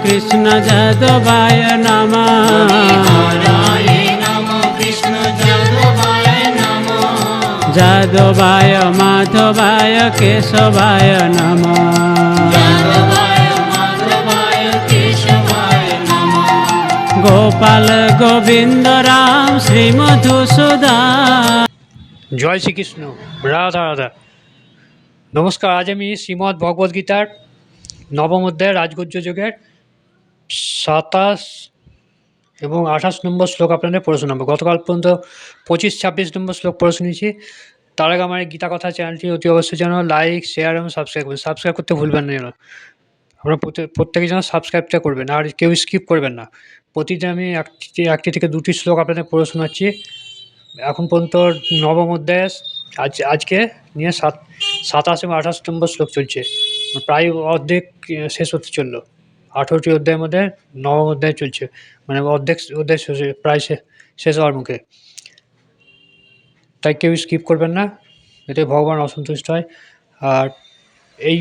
কৃষ্ণ যাদবায় নমঃ। যাদবায় মাধবায় কেশবায় নমঃ। গোপাল গোবিন্দ রাম শ্রী মধুসূদন। জয় শ্রীকৃষ্ণ, রাধা রাধা। নমস্কার। আজ আমি শ্রীমদ্ ভগবদ্ গীতার নবম অধ্যায় রাজগুহ্য যোগের 27 এবং 28 নম্বর শ্লোক আপনাদের পড়ে শোনাবো। গতকাল পর্যন্ত 25-26 নম্বর শ্লোক পড়ে শুনিয়েছি। তার আগে আমার এই গীতা কথা চ্যানেলটি অতি অবশ্যই যেন লাইক, শেয়ার এবং সাবস্ক্রাইব করবেন। সাবস্ক্রাইব করতে ভুলবেন না যেন। আমরা প্রত্যেকে যেন সাবস্ক্রাইবটা করবেন, আর কেউ স্কিপ করবেন না। প্রতিদিন আমি একটি থেকে দুটি শ্লোক আপনাদের পড়ে শোনাচ্ছি। এখন পর্যন্ত নবম অধ্যায় আজকে নিয়ে 27 এবং 28 নম্বর শ্লোক চলছে। প্রায় অর্ধেক শেষ হতে চললো। 18টি অধ্যায়ের মধ্যে নবম অধ্যায় চলছে, মানে অধ্যায় প্রায় শেষ হওয়ার মুখে। তাই কেউ স্কিপ করবেন না, এতে ভগবান অসন্তুষ্ট হয়। আর এই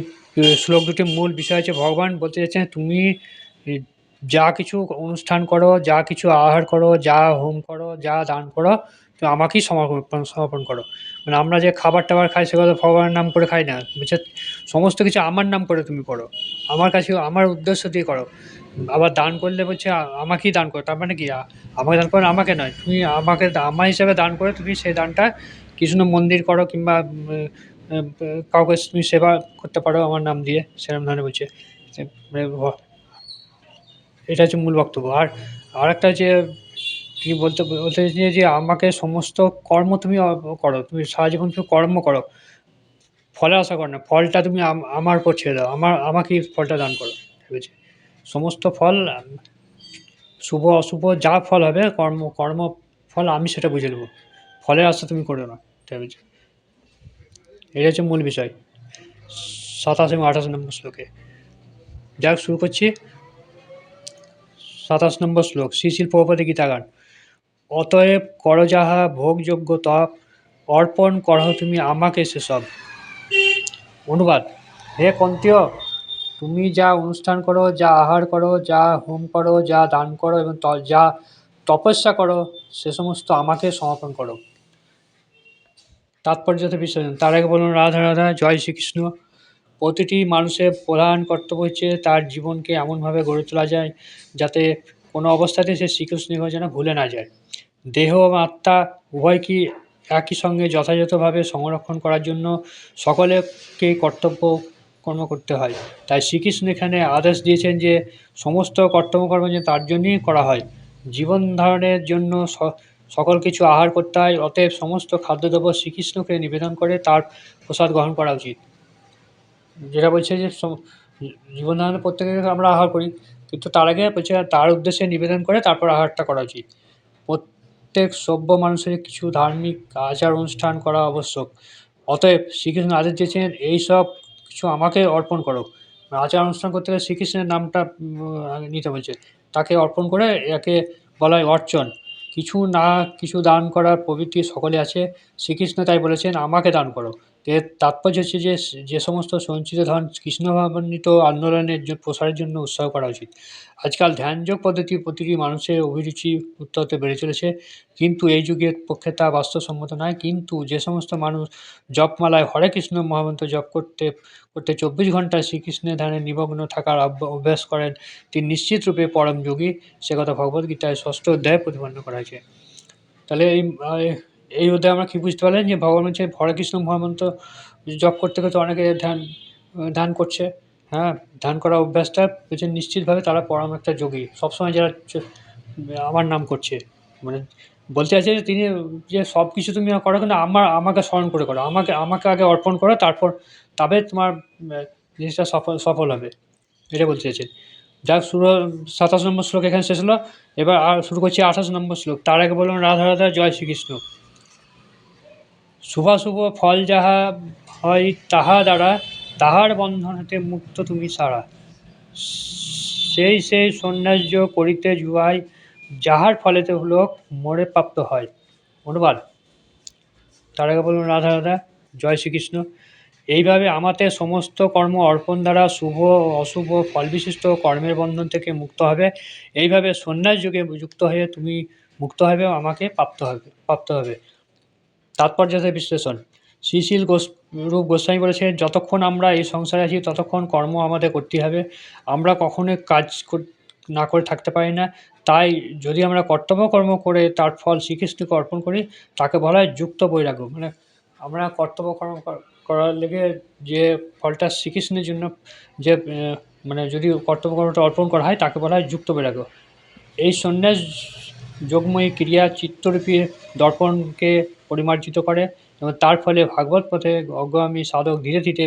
শ্লোক দুটির মূল বিষয় হচ্ছে, ভগবান বলতে চাইছেন তুমি যা কিছু অনুষ্ঠান করো, যা কিছু আহার করো, যা হোম করো, যা দান করো, তো আমাকেই সমর্পণ করো। মানে আমরা যে খাবার টাবার খাই সেগুলো ভগবানের নাম করে খাই না, বুঝছে? সমস্ত কিছু আমার নাম করে তুমি করো, আমার কাছে আমার উদ্দেশ্য দিয়ে করো। আবার দান করলে বলছে আমাকেই দান করো, তার মানে কি আমাকে দান করো, আমাকে নয়, তুমি আমাকে আমার হিসাবে দান করে তুমি সেই দানটা কৃষ্ণ মন্দির করো, কিংবা কাউকে তুমি সেবা করতে পারো আমার নাম দিয়ে, সেরকম ধরনের বলছে। এটা হচ্ছে মূল বক্তব্য। আর একটা যে কি বলতে বলতে চাইছে যে আমাকে সমস্ত কর্ম তুমি করো, তুমি সারা জীবন তুমি কর্ম করো, ফলের আশা করো না, ফলটা তুমি আমার উপর ছেড়ে দাও, আমাকেই ফলটা দান করো। ঠিক আছে? সমস্ত ফল শুভ অশুভ যা ফল হবে, কর্ম ফল আমি সেটা বুঝে নেবো, ফলের আশা তুমি করো না। ঠিক আছে? এটা হচ্ছে মূল বিষয় 27 এবং 28 নম্বর শ্লোকে। যাক, শুরু করছি। 27 নম্বর শ্লোক, শ্রী শিল প্রভুপাদের গীতাগান। অতএব কর যাহা ভোগযোগ্য তপ, অর্পণ করহ তুমি আমাকে সেসব। অনুবাদ: হে কন্তীয়, তুমি যা অনুষ্ঠান করো, যা আহার করো, যা হোম করো, যা দান করো এবং যা তপস্যা করো, সে সমস্ত আমাকে সমর্পণ করো। তাৎপর্যতে বিশ্লেষণ। তার আগে বলুন রাধা রাধা, জয় শ্রীকৃষ্ণ। প্রতিটি মানুষের প্রধান কর্তব্য হচ্ছে তার জীবনকে এমনভাবে গড়ে তোলা যায় যাতে কোনো অবস্থাতে সে শ্রীকৃষ্ণকে যেন ভুলে না যায়। দেহ এবং আত্মা উভয়কেই একই সঙ্গে যথাযথভাবে সংরক্ষণ করার জন্য সকলেকেই কর্ম করতে হয়। তাই শ্রীকৃষ্ণ এখানে আদেশ দিয়েছেন যে সমস্ত কর্তব্যকর্ম যেন তার জন্যই করা হয়। জীবন ধারণের জন্য সকল কিছু আহার করতে হয়, অতএব সমস্ত খাদ্যদ্রব্য শ্রীকৃষ্ণকে নিবেদন করে তার প্রসাদ গ্রহণ করা উচিত। যেটা বলছে যে জীবন ধারণে প্রত্যেকে আমরা আহার করি, কিন্তু তার আগে বলছে তার উদ্দেশ্যে নিবেদন করে তারপর আহারটা করা উচিত। প্রত্যেক সভ্য মানুষের কিছু ধার্মিক আচার অনুষ্ঠান করা আবশ্যক। অতএব শ্রীকৃষ্ণ আদেশ দিয়েছেন এইসব কিছু আমাকে অর্পণ করো। আচার অনুষ্ঠান করতে গেলে শ্রীকৃষ্ণের নামটা নিতে বলছে, তাকে অর্পণ করে একে বলা হয় অর্চন। কিছু দান করার প্রবৃত্তি সকলে আছে, শ্রীকৃষ্ণ তাই বলেছেন আমাকে দান করো। এর তাৎপর্য হচ্ছে যে যে সমস্ত সঞ্চিত ধন কৃষ্ণভাবান্বিত আন্দোলনের প্রসারের জন্য উৎসাহ করা উচিত। আজকাল ধ্যানযোগ পদ্ধতি প্রতিটি মানুষের অভিরুচি উত্তরতে বেড়ে চলেছে, কিন্তু এই যুগের পক্ষে তা বাস্তবসম্মত নয়। কিন্তু যে সমস্ত মানুষ জপমালায় হরে কৃষ্ণ মহামন্ত্র জপ করতে করতে 24 ঘন্টা শ্রীকৃষ্ণের ধ্যানে নিমগ্ন থাকার অভ্যাস করেন, তিনি নিশ্চিত রূপে পরম যোগী। সে কথা ভগবদ্গীতায় 6ষ্ঠ অধ্যায়ে প্রতিপাদন করা হয়েছে। তাহলে এই অধ্যায়ে আমরা কী বুঝতে পারলেন? যে ভগবান হচ্ছে হরে কৃষ্ণ মহামন্ত্র জপ করতে করতে অনেকে ধ্যান করছে। হ্যাঁ, ধ্যান করার অভ্যাসটা হচ্ছে নিশ্চিতভাবে তারা পরম একটা যোগী। সবসময় যারা আমার নাম করছে, মানে বলতে চাইছে যে তিনি যে সব কিছু তুমি করো, কিন্তু আমাকে স্মরণ করে করো, আমাকে আগে অর্পণ করো, তবে তোমার জিনিসটা সফল হবে, এটা বলতে চাইছেন। যাক, শুরু 27 নম্বর শ্লোক এখানে শেষ হলো। এবার আর শুরু করছি 28 নম্বর শ্লোক। তার আগে বলুন রাধা রাধা, জয় শ্রীকৃষ্ণ। শুভাশুভ ফল যাহা হয় তাহা দ্বারা তাহার বন্ধন হতে মুক্ত তুমি সারা। সেই সন্ন্যাস্য করিতে জুয়াই, যাহার ফলেতে লোক মোরে প্রাপ্ত হয়। অনুবাদ। তার আগে বলুন রাধা রাধা, জয় শ্রীকৃষ্ণ। এইভাবে আমাদের সমস্ত কর্ম অর্পণ দ্বারা শুভ ও অশুভ ফলবিশিষ্ট কর্মের বন্ধন থেকে মুক্ত হবে। এইভাবে সন্ন্যাস যুগে যুক্ত হয়ে তুমি মুক্ত হবে ও আমাকে প্রাপ্ত হবে। তাৎপর্যের বিশ্লেষণ। শ্রী রূপ গোস্বামী বলেছেন, যতক্ষণ আমরা এই সংসারে আছি ততক্ষণ কর্ম আমাদের করতেই হবে। আমরা কখনোই কাজ না করে থাকতে পারি না। তাই যদি আমরা কর্তব্য কর্ম করে তার ফল শ্রীকৃষ্ণকে অর্পণ করি, তাকে বলা হয় যুক্ত বৈরাগ্য। মানে আমরা কর্তব্য কর্ম করার লেগে যে ফলটা শ্রীকৃষ্ণের জন্য যে মানে যদি কর্তব্য কর্মটা অর্পণ করা হয় তাকে বলা হয় যুক্ত বৈরাগ্য। এই সন্ন্যাস যোগময়ী ক্রিয়া চিত্তরূপী দর্পণকে পরিমার্জিত করে এবং তার ফলে ভাগবত পথে অগ্রগামী সাধক ধীরে ধীরে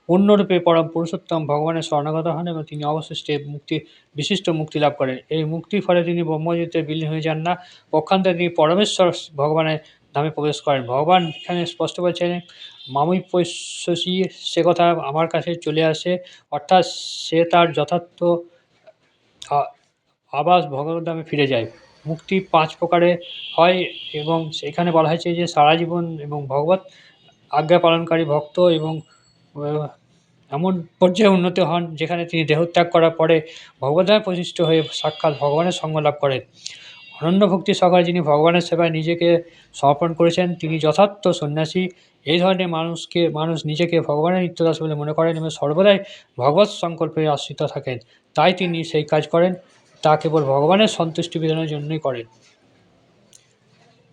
পূর্ণরূপে পরম পুরুষোত্তম ভগবানের শরণাগত হন এবং তিনি অবশেষে বিশিষ্ট মুক্তি লাভ করেন। এই মুক্তির ফলে তিনি ব্রহ্মজ্যোতিতে বিলীন হয়ে যান না, পক্ষান্তরে তিনি পরমেশ্বর ভগবানের ধামে প্রবেশ করেন। ভগবান এখানে স্পষ্ট বলছেন, মামুই পৈশসী, সে কথা আমার কাছে চলে আসে, অর্থাৎ সে তার যথার্থ আবাস ভগবদ্ধামে ফিরে যায়। মুক্তি ৫ প্রকারে হয় এবং সেখানে বলা হয়েছে যে সারা জীবন এবং ভগবত আজ্ঞা পালনকারী ভক্ত এবং এমন পর্যায়ে উন্নতি হন যেখানে তিনি দেহত্যাগ করার পরে ভগবদ্ধামে প্রতিষ্ঠিত হয়ে সাক্ষাৎ ভগবানের সঙ্গ লাভ করেন। অনন্য ভক্তি সহকারে যিনি ভগবানের সেবায় নিজেকে সমর্পণ করেছেন তিনি যথার্থ সন্ন্যাসী। এই ধরনের মানুষ নিজেকে ভগবানের নিত্যদাস বলে মনে করেন এবং সর্বদাই ভগবৎ সংকল্পে আশ্রিত থাকেন। তাই তিনি সেই কাজ করেন তা কেবল ভগবানের সন্তুষ্টি বিধানের জন্যই করেন।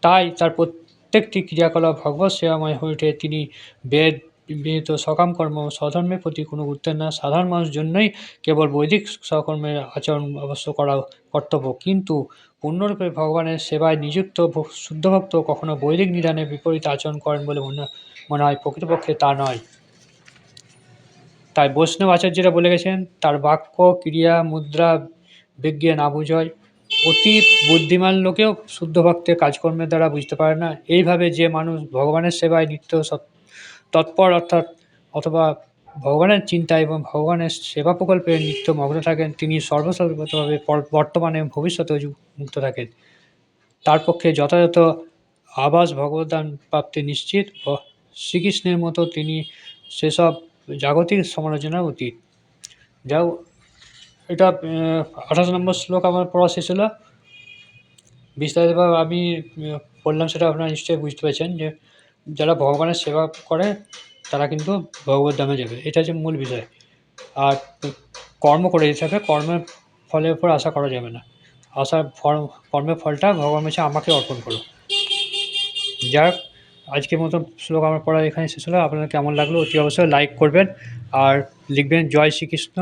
তাই তার প্রত্যেকটি ক্রিয়াকলাপ ভগবৎ সেবাময় হয়ে ওঠে। তিনি বেদ বিহিত সকাম কর্ম স্বধর্মের প্রতি কোনো গুরুত্ব না। সাধারণ মানুষের জন্যই কেবল বৈদিক সকর্মের আচরণ অবশ্য করা কর্তব্য, কিন্তু পূর্ণরূপে ভগবানের সেবায় নিযুক্ত শুদ্ধ ভক্ত কখনো বৈদিক নিদানের বিপরীত আচরণ করেন বলে মনে হয়। প্রকৃতপক্ষে তা নয়। তাই বৈষ্ণব আচার্যরা বলে গেছেন, তার বাক্য ক্রিয়া মুদ্রা বিজ্ঞে না বুঝয়। অতি বুদ্ধিমান লোকেও শুদ্ধ ভক্তের কাজকর্মের দ্বারা বুঝতে পারে না। এইভাবে যে মানুষ ভগবানের সেবায় নিত্য তৎপর অথবা ভগবানের চিন্তা এবং ভগবানের সেবা প্রকল্পে নিত্য মগ্ন থাকেন, তিনি সর্বসর্বতভাবে বর্তমানে ভবিষ্যতেও মুক্ত থাকেন। তার পক্ষে যথাযথ আবাস ভগবদ্ধাম প্রাপ্তি নিশ্চিত। শ্রীকৃষ্ণের মতো তিনি সেসব জাগতিক সমালোচনার অতীত। যাও, এটা ২৮ নম্বর শ্লোক আমার পড়া শেষ হলো। বিস্তারিতভাবে আমি বললাম, সেটা আপনারা নিশ্চয়ই বুঝতে পেরেছেন যে যারা ভগবানের সেবা করে তারা কিন্তু ভগবদ্ধামে যাবে, এটা হচ্ছে মূল বিষয়। আর কর্ম করে যেতে হবে, কর্মের ফলের উপর আশা করা যাবে না। কর্মের ফলটা ভগবান বলছে আমাকে অর্পণ করো। যাক, আজকের মতো শ্লোক আমার পড়া এখানে শেষ হলো। আপনাদের কেমন লাগলো অতি অবশ্যই লাইক করবেন আর লিখবেন জয় শ্রীকৃষ্ণ।